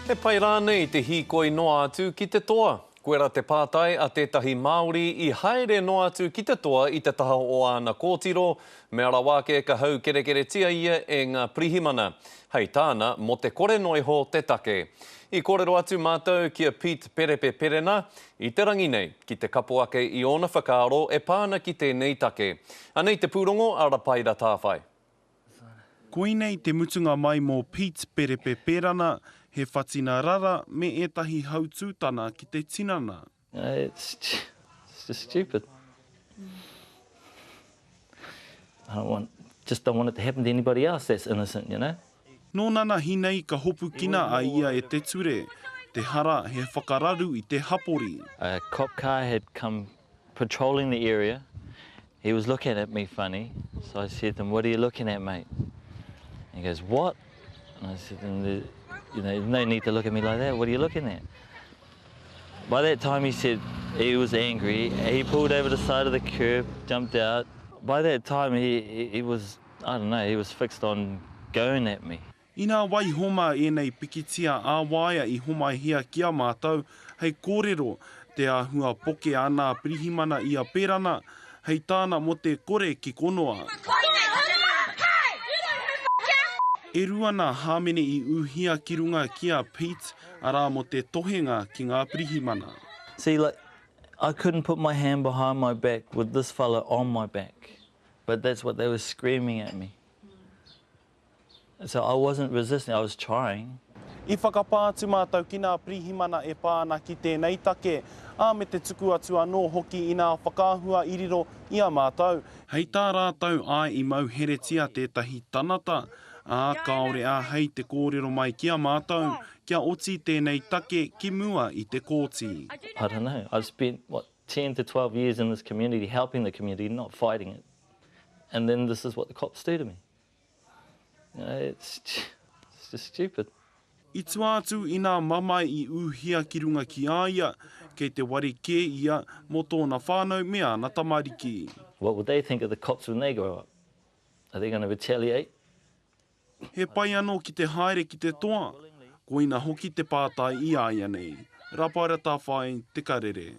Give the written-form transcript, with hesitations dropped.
E pai rā nei te hīkoi noa atu ki te toa. Koera te pātai a tētahi Māori i haere noa atu ki te toa i te taha o ana kōtiro, me ara wāke ka hau kerekere tia ia e ngā pirihimana. Hei tāna, mo te kore noiho te take. I kōrero atu mātou kia Pete Perepe Perena, i te rangi nei, ki te kapuake i ona whakaaro e pāna ki tēnei take. Anei te pūrongo, ara paira tāwhai. Koinei te mutunga mai mō Pete Perepe Perena, he whatina rara me etahi hautūtana ki te tinana. It's just stupid. Just don't want it to happen to anybody else that's innocent, you know? Nō nana hinei ka hopu kina a ia e te ture, te hara he whakararu i te hapori. A cop car had come patrolling the area. He was looking at me funny, so I said to him, "What are you looking at, mate?" And he goes, "What?" And I said, "You know, no need to look at me like that. What are you looking at?" By that time, he said he was angry. He pulled over the side of the curb, jumped out. By that time, he was, I don't know, he was fixed on going at me. Ina wai homa e nei pikitia a waia I homa hia kia mātou, hei kōrero te ahua poke ana pirihimana I a Perana, hei tāna mo te kore ki konoa. E ruana hāmene I uhia ki runga kia Pete, arā mo te tohenga ki ngā pirihimana. See, like, I couldn't put my hand behind my back with this fella on my back, but that's what they were screaming at me. So I wasn't resisting, I was trying. I whakapātu mātou ki ngā pirihimana e pāna ki tēnei take, ā me te tuku atu anō hoki I ngā whakāhua iriro I a mātou. Hei tā rātou ai I mau heretia tētahi tanata, ā kaore ā hei te kōrero mai ki a mātou, kia oti tēnei take ki mua I te kōti. I don't know, I've spent, 10 to 12 years in this community, helping the community, not fighting it. And then this is what the cops do to me. You know, it's just stupid. I tuātu I ngā mamai I uhia ki runga ki aia, kei te wari kē ia mo tōna whānau mea na tamariki. What would they think of the cops when they grow up? Are they going to retaliate? He pai anō ki te haere ki te toa, koina hoki te pātai I aia nei. Rapaira tā whai, te karere.